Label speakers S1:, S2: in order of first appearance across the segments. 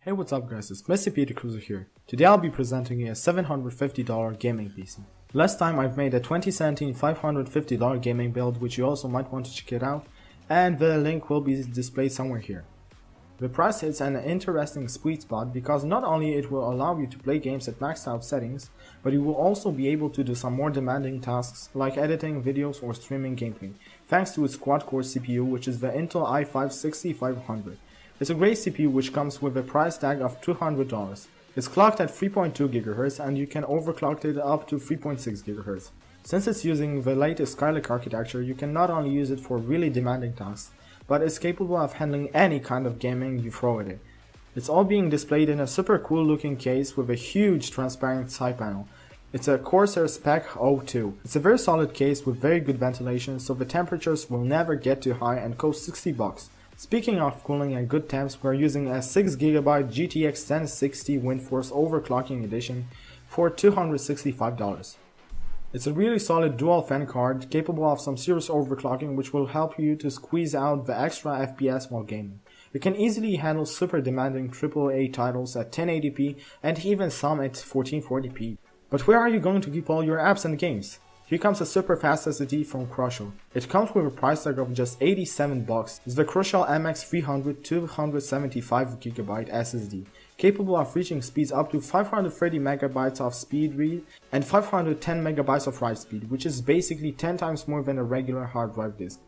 S1: Hey, what's up guys, it's MrPTkruzer here. Today I'll be presenting a $750 gaming PC. Last time I've made a 2017 $550 gaming build, which you also might want to check it out, and the link will be displayed somewhere here. The price hits an interesting sweet spot because not only it will allow you to play games at maxed out settings, but you will also be able to do some more demanding tasks like editing videos or streaming gameplay, thanks to its quad-core CPU, which is the Intel i5-6500. It's a great CPU which comes with a price tag of $200. It's clocked at 3.2 GHz and you can overclock it up to 3.6 GHz. Since it's using the latest Skylake architecture, you can not only use it for really demanding tasks, but it's capable of handling any kind of gaming you throw at it. It's all being displayed in a super cool looking case with a huge transparent side panel. It's a Corsair Spec 02. It's a very solid case with very good ventilation, so the temperatures will never get too high and cost $60. Speaking of cooling and good temps, we're using a 6GB GTX 1060 Windforce Overclocking Edition for $265. It's a really solid dual fan card capable of some serious overclocking, which will help you to squeeze out the extra FPS while gaming. It can easily handle super demanding AAA titles at 1080p and even some at 1440p. But where are you going to keep all your apps and games? Here comes a super fast SSD from Crucial. It comes with a price tag of just $87. It's the Crucial MX300 275GB SSD, capable of reaching speeds up to 530 MB of speed read and 510 MB of write speed, which is basically 10 times more than a regular hard drive disk.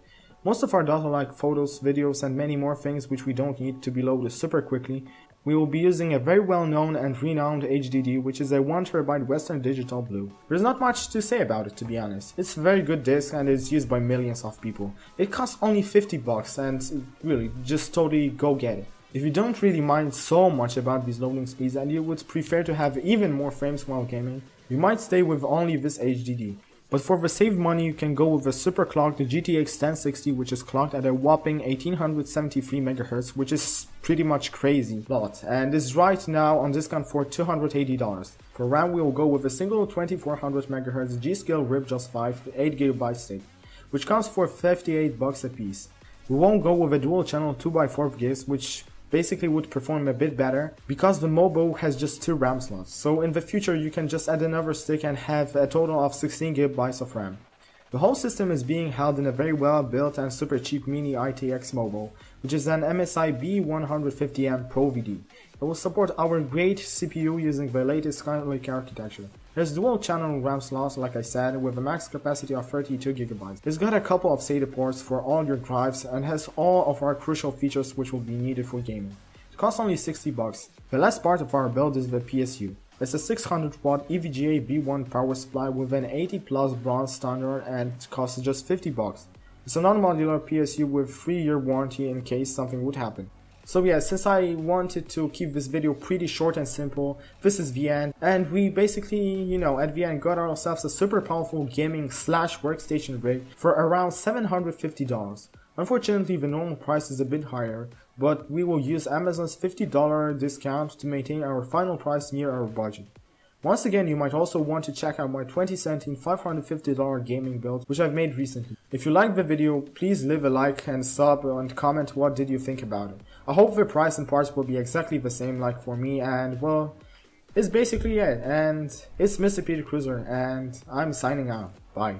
S1: Most of our data like photos, videos and many more things which we don't need to be loaded super quickly, we will be using a very well known and renowned HDD, which is a 1TB Western Digital Blue. There's not much to say about it, to be honest. It's a very good disk and it's used by millions of people. It costs only $50 and really, just totally go get it. If you don't really mind so much about these loading speeds and you would prefer to have even more frames while gaming, you might stay with only this HDD. But for the saved money you can go with a super clocked GTX 1060, which is clocked at a whopping 1873 MHz, which is pretty much crazy lot, and is right now on discount for $280. For RAM we will go with a single 2400 MHz G-Skill Ripjaws 5 8GB stick, which comes for $58 a piece. We won't go with a dual channel 2x4 gigs, which basically would perform a bit better because the MOBO has just 2 RAM slots, so in the future you can just add another stick and have a total of 16GB of RAM. The whole system is being held in a very well built and super cheap mini ITX MOBO, which is an MSI B150M Pro VD. It will support our great CPU using the latest Skylake architecture. There's dual channel RAM slots like I said, with a max capacity of 32GB. It's got a couple of SATA ports for all your drives and has all of our crucial features which will be needed for gaming. It costs only $60. The last part of our build is the PSU. It's a 600W EVGA V1 power supply with an 80+ bronze standard and it costs just $50. It's a non-modular PSU with 3-year warranty in case something would happen. So yeah, since I wanted to keep this video pretty short and simple, this is the end, and we basically, at the end got ourselves a super powerful gaming / workstation rig for around $750. Unfortunately the normal price is a bit higher, but we will use Amazon's $50 discount to maintain our final price near our budget. Once again, you might also want to check out my 2017 $550 gaming build, which I've made recently. If you liked the video, please leave a like and sub and comment what did you think about it. I hope the price and parts will be exactly the same like for me, and well, it's basically it. And it's MrPTkruzer and I'm signing out. Bye.